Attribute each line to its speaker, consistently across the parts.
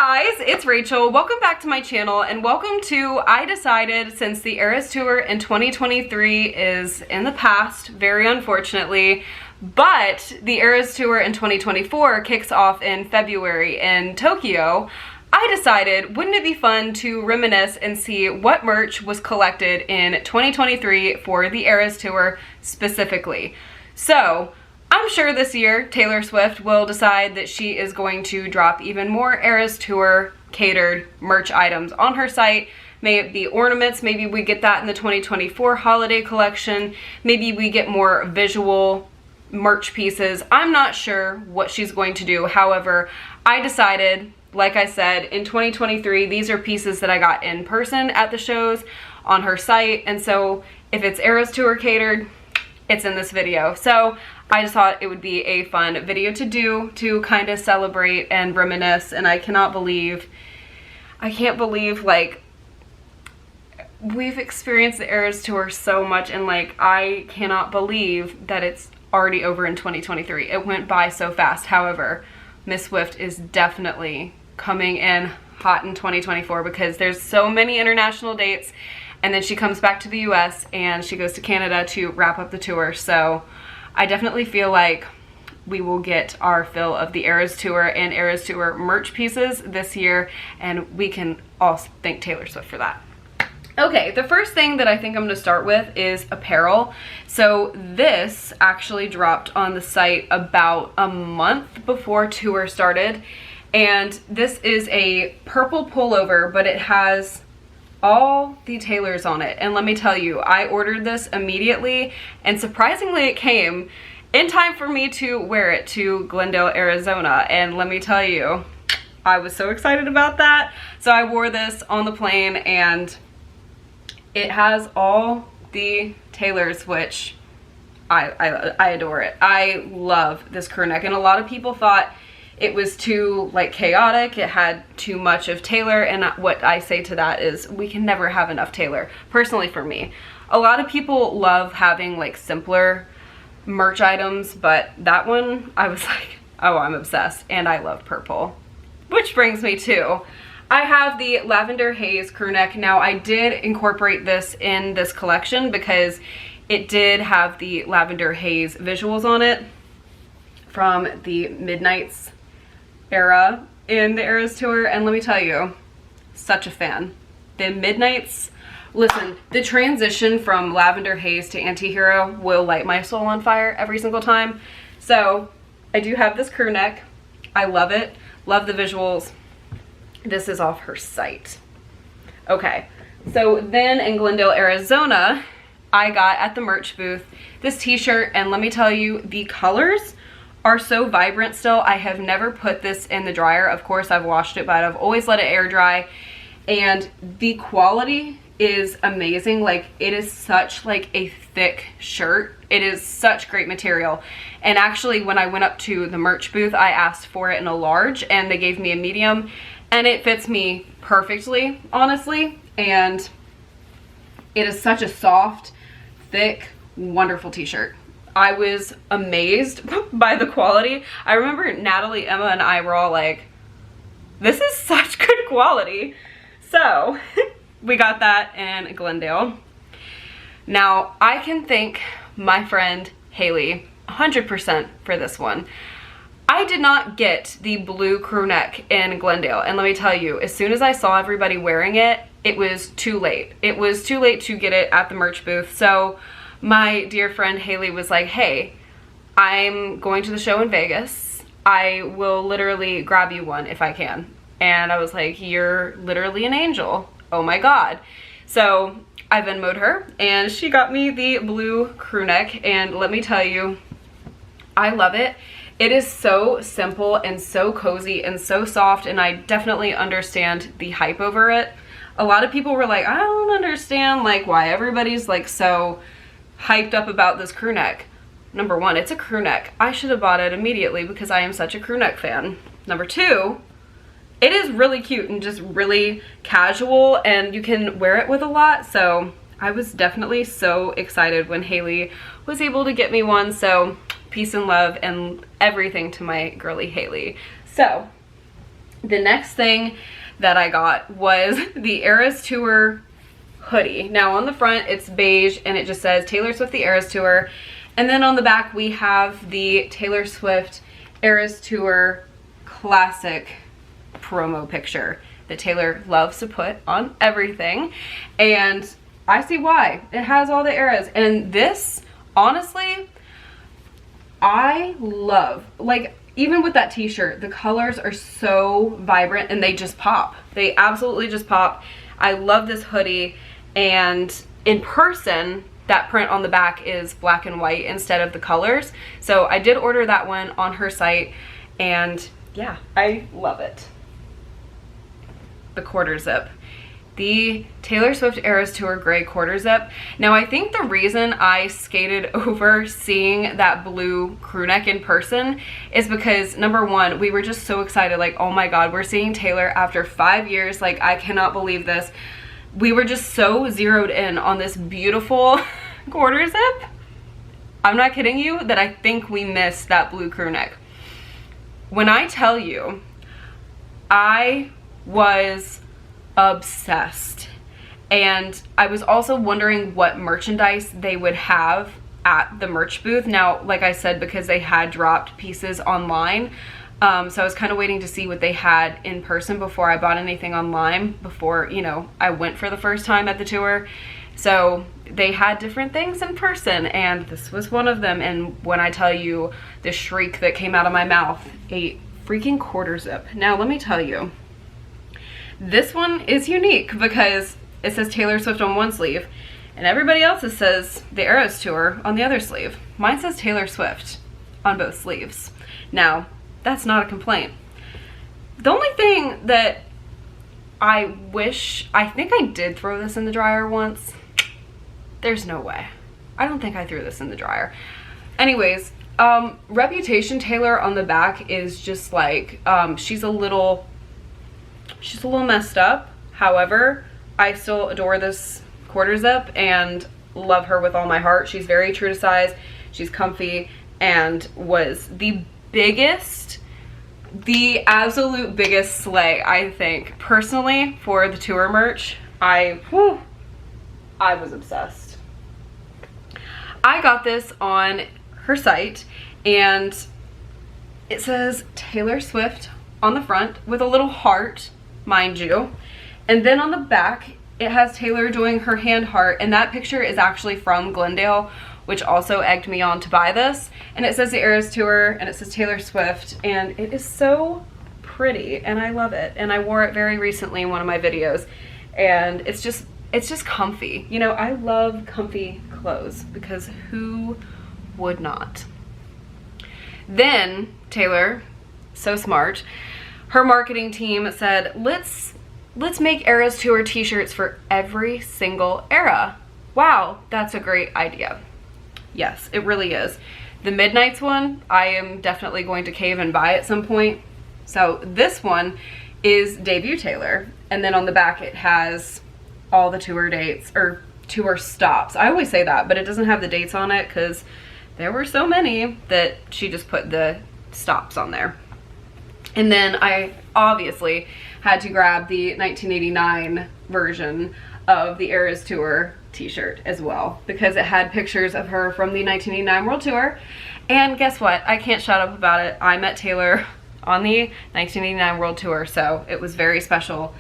Speaker 1: guys, it's Rachel. Welcome back to my channel and welcome to I decided, since the Eras Tour in 2023 is in the past, very unfortunately, but the Eras Tour in 2024 kicks off in February in Tokyo, I decided, wouldn't it be fun to reminisce and see what merch was collected in 2023 for the Eras Tour specifically. So I'm sure this year Taylor Swift will decide that she is going to drop even more Eras Tour catered merch items on her site. May it be ornaments, maybe we get that in the 2024 holiday collection, maybe we get more visual merch pieces. I'm not sure what she's going to do. However, I decided, like I said, in 2023, these are pieces that I got in person at the shows on her site, and so if it's Eras Tour catered, it's in this video. So I just thought it would be a fun video to do to kind of celebrate and reminisce, and I can't believe like we've experienced the Eras Tour so much, and like I cannot believe that it's already over in 2023. It went by so fast. However, Miss Swift is definitely coming in hot in 2024 because there's so many international dates, and then she comes back to the US and she goes to Canada to wrap up the tour. So I definitely feel like we will get our fill of the Eras Tour and Eras Tour merch pieces this year, and we can all thank Taylor Swift for that. Okay, the first thing that I think I'm going to start with is apparel. So this actually dropped on the site about a month before tour started, and this is a purple pullover, but it has all the Taylors on it. And let me tell you, I ordered this immediately, and surprisingly it came in time for me to wear it to Glendale, Arizona. And let me tell you, I was so excited about that. So I wore this on the plane, and it has all the Taylors, which I adore it. I love this crew neck, and a lot of people thought it was too like chaotic, it had too much of Taylor, and what I say to that is we can never have enough Taylor. Personally, for me, a lot of people love having like simpler merch items, but that one I was like, oh, I'm obsessed, and I love purple. Which brings me to, I have the Lavender Haze crew neck. Now I did incorporate this in this collection because it did have the Lavender Haze visuals on it from the Midnights era in the Eras Tour, and let me tell you, such a fan. The Midnights, listen, the transition from Lavender Haze to Antihero will light my soul on fire every single time. So I do have this crew neck. I love it, love the visuals. This is off her site. Okay, so then in Glendale, Arizona, I got at the merch booth this t-shirt, and let me tell you, the colors are so vibrant still. I have never put this in the dryer. Of course, I've washed it, but I've always let it air dry, and the quality is amazing. Like, it is such like a thick shirt. It is such great material. And actually, when I went up to the merch booth, I asked for it in a large, and they gave me a medium, and it fits me perfectly, honestly. And it is such a soft, thick, wonderful t-shirt. I was amazed by the quality. I remember Natalie, Emma, and I were all like, this is such good quality. So we got that in Glendale. Now I can thank my friend Haley 100% for this one. I did not get the blue crew neck in Glendale, and let me tell you, as soon as I saw everybody wearing it, it was too late. It was too late to get it at the merch booth. So my dear friend Haley was like, hey, I'm going to the show in Vegas. I will literally grab you one if I can. And I was like, you're literally an angel. Oh my God. So I Venmo'd her, and she got me the blue crew neck, and let me tell you, I love it. It is so simple and so cozy and so soft, and I definitely understand the hype over it. A lot of people were like, I don't understand like why everybody's like so hyped up about this crew neck. Number one, it's a crew neck. I should have bought it immediately because I am such a crew neck fan. Number two, it is really cute and just really casual, and you can wear it with a lot. So I was definitely so excited when Haley was able to get me one. So peace and love and everything to my girly Haley. So The next thing that I got was the Eras Tour hoodie. Now on the front it's beige and it just says Taylor Swift The Eras Tour, and then on the back we have the Taylor Swift Eras Tour classic promo picture that Taylor loves to put on everything, and I see why. It has all the eras, and this, honestly, I love. Like, even with that t-shirt, the colors are so vibrant and they just pop. They absolutely just pop. I love this hoodie, and in person, that print on the back is black and white instead of the colors. So I did order that one on her site, and yeah, I love it. The quarter zip. The Taylor Swift Eras Tour gray quarter zip. Now I think the reason I skated over seeing that blue crew neck in person is because, number one, we were just so excited, like, oh my god, we're seeing Taylor after 5 years, like, I cannot believe this. We were just so zeroed in on this beautiful quarter zip. I'm not kidding you that I think we missed that blue crew neck. When I tell you, I was obsessed, and I was also wondering what merchandise they would have at the merch booth. Now, like I said, because they had dropped pieces online, so I was kind of waiting to see what they had in person before I bought anything online, before, you know, I went for the first time at the tour. So they had different things in person, and this was one of them. And when I tell you the shriek that came out of my mouth, a freaking quarter zip. Now let me tell you, this one is unique because it says Taylor Swift on one sleeve, and everybody else's says the Eras Tour on the other sleeve. Mine says Taylor Swift on both sleeves. Now, that's not a complaint. The only thing that I think I did throw this in the dryer once. There's no way. I don't think I threw this in the dryer. Anyways, Reputation Taylor on the back is just like, she's a little messed up. However, I still adore this quarter zip and love her with all my heart. She's very true to size, she's comfy, and was the absolute biggest slay, I think, personally, for the tour merch. I was obsessed. I got this on her site, and it says Taylor Swift on the front with a little heart, mind you, and then on the back it has Taylor doing her hand heart, and that picture is actually from Glendale, which also egged me on to buy this. And it says the Eras Tour, and it says Taylor Swift, and it is so pretty, and I love it. And I wore it very recently in one of my videos, and it's just comfy. You know, I love comfy clothes, because who would not? Then Taylor, so smart, her marketing team said, let's make Eras Tour t-shirts for every single era. Wow, that's a great idea. Yes, it really is. The Midnights one, I am definitely going to cave and buy at some point. So this one is debut Taylor, and then on the back it has all the tour dates, or tour stops. I always say that, but it doesn't have the dates on it because there were so many that she just put the stops on there. And then I obviously had to grab the 1989 version of the Eras Tour t-shirt as well, because it had pictures of her from the 1989 World Tour. And guess what? I can't shut up about it. I met Taylor on the 1989 World Tour, so it was very special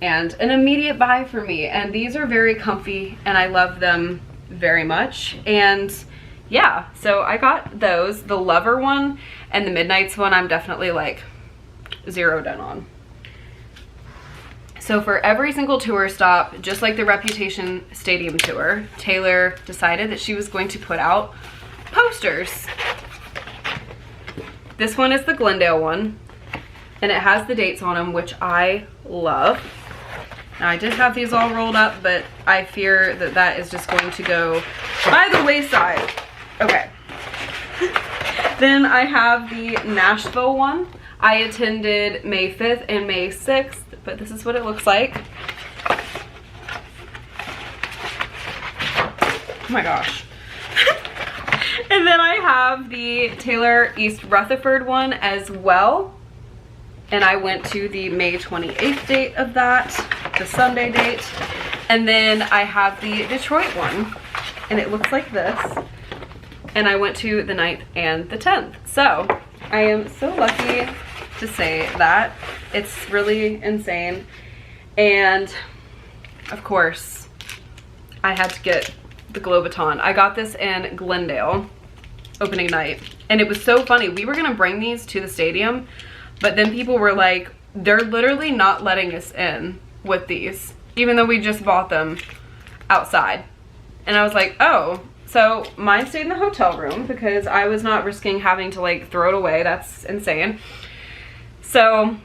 Speaker 1: and an immediate buy for me. And these are very comfy, and I love them very much. And yeah, so I got those. The Lover one and the Midnights one, I'm definitely like zeroed in on. So for every single tour stop, just like the Reputation Stadium tour, Taylor decided that she was going to put out posters. This one is the Glendale one, and it has the dates on them, which I love. Now, I did have these all rolled up, but I fear that that is just going to go by the wayside. Okay. Then I have the Nashville one. I attended May 5th and May 6th, but this is what it looks like. Oh my gosh. And then I have the Taylor East Rutherford one as well. and I went to the May 28th date of that, the Sunday date. And then I have the Detroit one, and it looks like this. And I went to the 9th and the 10th. So I am so lucky to say that. It's really insane. And of course, I had to get the Globaton. I got this in Glendale opening night, and it was so funny. We were gonna bring these to the stadium, but then people were like, they're literally not letting us in with these, even though we just bought them outside. And I was like, oh, so mine stayed in the hotel room because I was not risking having to like throw it away. That's insane. So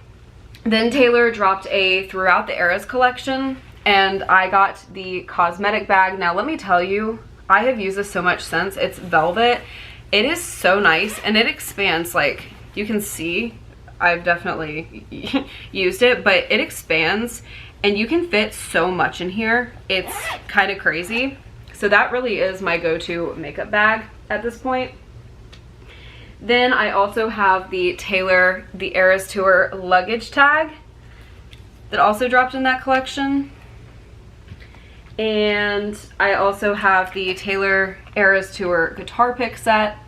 Speaker 1: then Taylor dropped a Throughout the Eras collection, and I got the Cosmetic Bag. Now let me tell you, I have used this so much since. It's velvet. It is so nice, and it expands. Like, you can see I've definitely used it, but it expands and you can fit so much in here. It's kind of crazy. So that really is my go-to makeup bag at this point. Then I also have the Taylor The Eras Tour Luggage Tag that also dropped in that collection. And I also have the Taylor Eras Tour Guitar Pick set.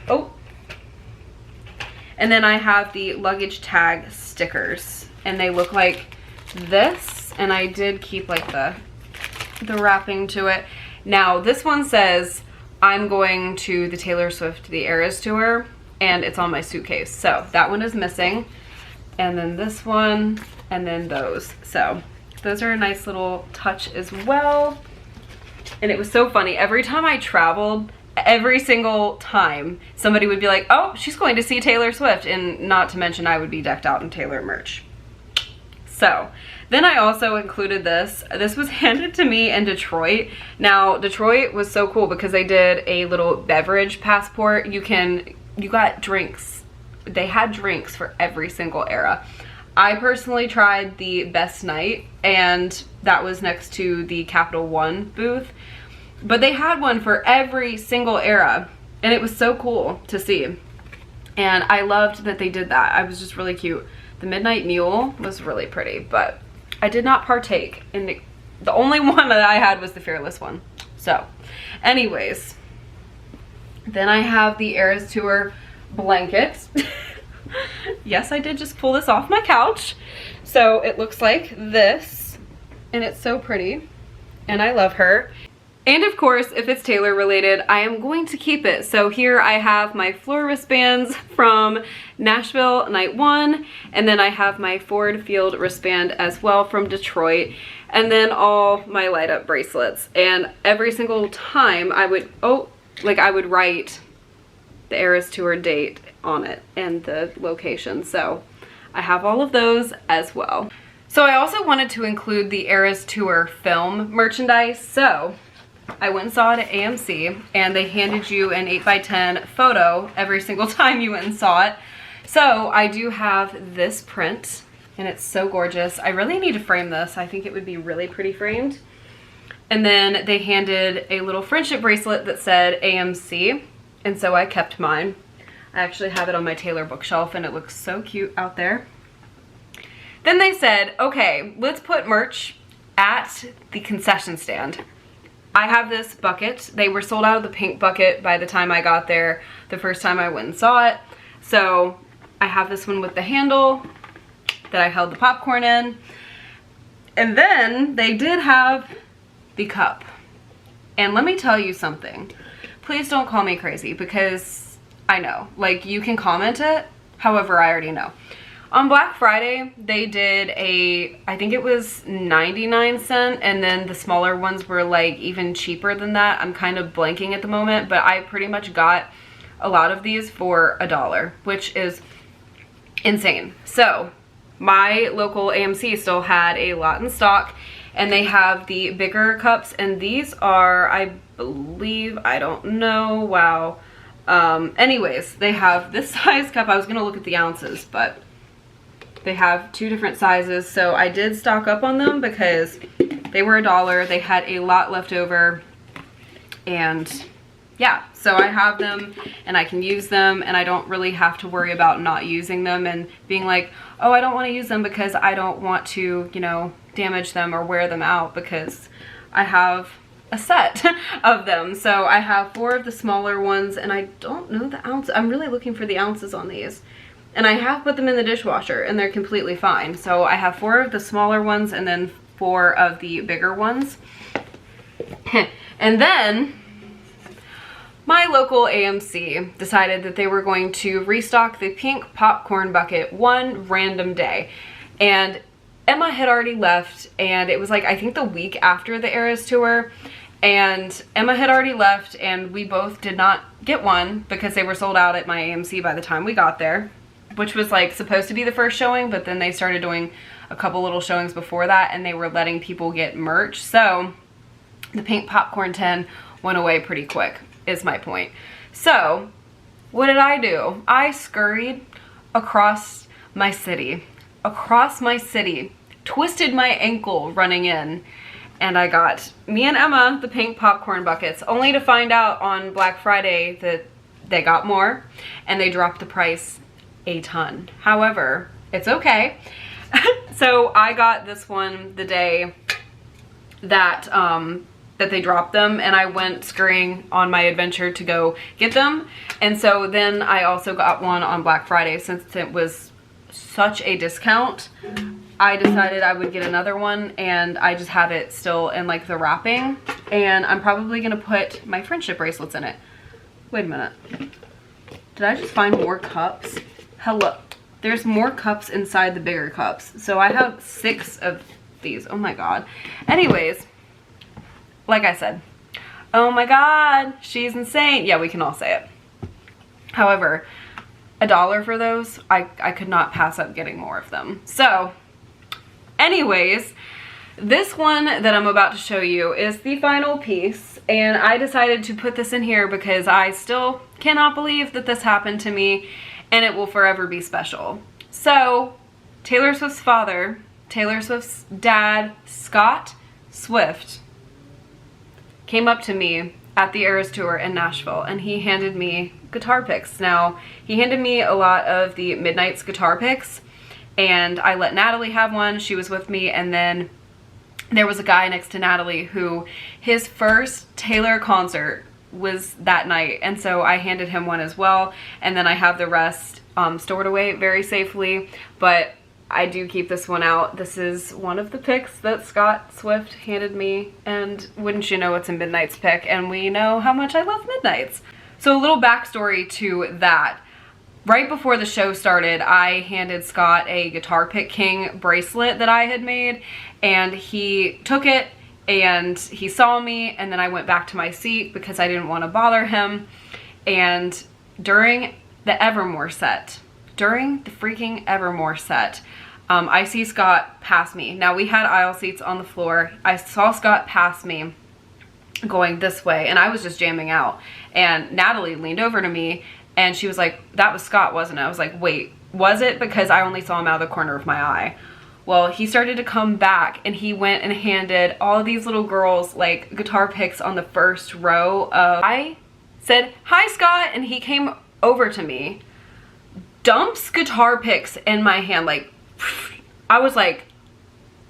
Speaker 1: Oh. And then I have the Luggage Tag stickers, and they look like this. And I did keep like the wrapping to it. Now this one says I'm going to the Taylor Swift The Eras Tour, and it's on my suitcase. So that one is missing. And then this one, and then those. So those are a nice little touch as well. And it was so funny. Every time I traveled, every single time, somebody would be like, oh, she's going to see Taylor Swift. And not to mention I would be decked out in Taylor merch. So then I also included this. This was handed to me in Detroit. Now, Detroit was so cool because they did a little beverage passport. You got drinks. They had drinks for every single era. I personally tried the Best Night, and that was next to the Capital One booth. But they had one for every single era, and it was so cool to see. And I loved that they did that. I was just really cute. The Midnight Mule was really pretty, but I did not partake in the only one that I had was the Fearless one. So anyways, then I have the Eras Tour blanket. Yes, I did just pull this off my couch. So it looks like this, and it's so pretty, and I love her. And of course, if it's Taylor related, I am going to keep it. So here I have my floor wristbands from Nashville Night 1, and then I have my Ford Field wristband as well from Detroit, and then all my light up bracelets. And every single time I would, I would write the Eras Tour date on it and the location. So I have all of those as well. So I also wanted to include the Eras Tour film merchandise. So I went and saw it at AMC, and they handed you an 8x10 photo every single time you went and saw it. So I do have this print, and it's so gorgeous. I really need to frame this. I think it would be really pretty framed. And then they handed a little friendship bracelet that said AMC, and so I kept mine. I actually have it on my Taylor bookshelf, and it looks so cute out there. Then they said, okay, let's put merch at the concession stand. I have this bucket. They were sold out of the pink bucket by the time I got there the first time I went and saw it. So I have this one with the handle that I held the popcorn in. And then they did have the cup. And let me tell you something. Please don't call me crazy, because I know, like, you can comment it. However, I already know. On Black Friday, they did I think it was 99¢, and then the smaller ones were like even cheaper than that. I'm kind of blanking at the moment, but I pretty much got a lot of these for $1, which is insane. So my local AMC still had a lot in stock, and they have the bigger cups, and these are, I believe, I don't know, wow. Anyways, they have this size cup. I was gonna look at the ounces, but they have 2 different sizes, so I did stock up on them because they were $1. They had a lot left over, and yeah, so I have them and I can use them, and I don't really have to worry about not using them and being like, oh, I don't want to use them because I don't want to, you know, damage them or wear them out, because I have a set of them. So I have 4 of the smaller ones, and I don't know the ounce. I'm really looking for the ounces on these. And I have put them in the dishwasher and they're completely fine. So I have 4 of the smaller ones and then 4 of the bigger ones. And then my local AMC decided that they were going to restock the pink popcorn bucket one random day. And Emma had already left, and it was like, I think the week after the Eras tour, and Emma had already left, and we both did not get one because they were sold out at my AMC by the time we got there, which was like supposed to be the first showing, but then they started doing a couple little showings before that, and they were letting people get merch. So the pink popcorn tin went away pretty quick, is my point. So what did I do? I scurried across my city, twisted my ankle running in, and I got me and Emma the pink popcorn buckets, only to find out on Black Friday that they got more and they dropped the price a ton. However, it's okay. So I got this one the day that that they dropped them, and I went scurrying on my adventure to go get them. And so then I also got one on Black Friday. Since it was such a discount, I decided I would get another one, and I just have it still in like the wrapping, and I'm probably gonna put my friendship bracelets in it. Wait a minute, did I just find more cups? Hello, there's more cups inside the bigger cups. So I have 6 of these. Oh my god. Anyways, like I said, oh my god, she's insane. Yeah, we can all say it. However, $1 for those, I could not pass up getting more of them. So anyways, this one that I'm about to show you is the final piece, and I decided to put this in here because I still cannot believe that this happened to me, and it will forever be special. So Taylor Swift's father, Taylor Swift's dad, Scott Swift, came up to me at the Eras tour in Nashville, and he handed me guitar picks. Now, he handed me a lot of the Midnight's guitar picks, and I let Natalie have one. She was with me, and then there was a guy next to Natalie who his first Taylor concert was that night, and so I handed him one as well, and then I have the rest stored away very safely, but I do keep this one out. This is one of the picks that Scott Swift handed me, and wouldn't you know, it's a Midnight's pick, and we know how much I love Midnight's. So a little backstory to that. Right before the show started, I handed Scott a Guitar Pick King bracelet that I had made, and he took it and he saw me, and then I went back to my seat because I didn't want to bother him. And during the Evermore set, during the freaking Evermore set, I see Scott pass me. Now, we had aisle seats on the floor. I saw Scott pass me going this way, and I was just jamming out, and Natalie leaned over to me and she was like, that was Scott, wasn't it? I was like, wait, was it? Because I only saw him out of the corner of my eye. Well, he started to come back, and he went and handed all of these little girls like guitar picks on the first row of, I said, hi Scott, and he came over to me, dumps guitar picks in my hand, like, I was like,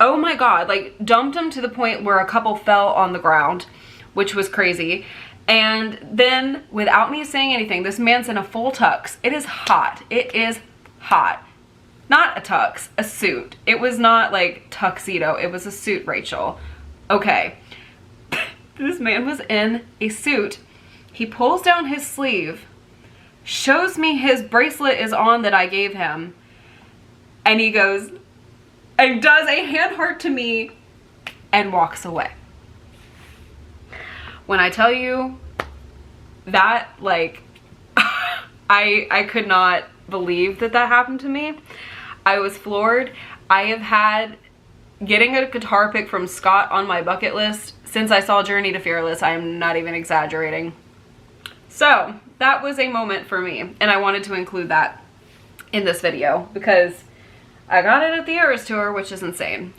Speaker 1: oh my god, like dumped them to the point where a couple fell on the ground, which was crazy. And then, without me saying anything, this man's in a full tux. It is hot. It is hot. Not a tux, a suit. It was not like tuxedo. It was a suit, Rachel. Okay. This man was in a suit. He pulls down his sleeve, shows me his bracelet is on that I gave him, and he goes and does a hand heart to me and walks away. When I tell you that, like, I could not believe that that happened to me. I was floored. I have had getting a guitar pick from Scott on my bucket list since I saw Journey to Fearless. I am not even exaggerating. So that was a moment for me, and I wanted to include that in this video because I got it at the Eras tour, which is insane.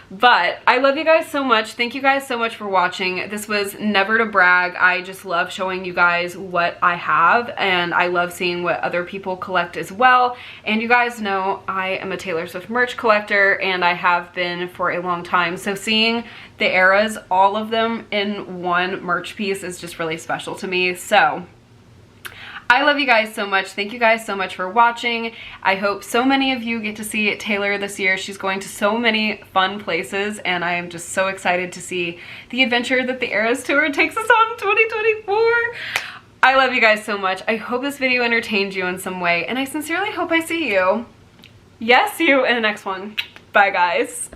Speaker 1: But I love you guys so much. Thank you guys so much for watching. This was never to brag. I just love showing you guys what I have, and I love seeing what other people collect as well. And you guys know I am a Taylor Swift merch collector, and I have been for a long time. So seeing the eras, all of them in one merch piece, is just really special to me. So I love you guys so much. Thank you guys so much for watching. I hope so many of you get to see Taylor this year. She's going to so many fun places, and I am just so excited to see the adventure that the Eras Tour takes us on in 2024. I love you guys so much. I hope this video entertained you in some way, and I sincerely hope I see you. Yes, you in the next one. Bye, guys.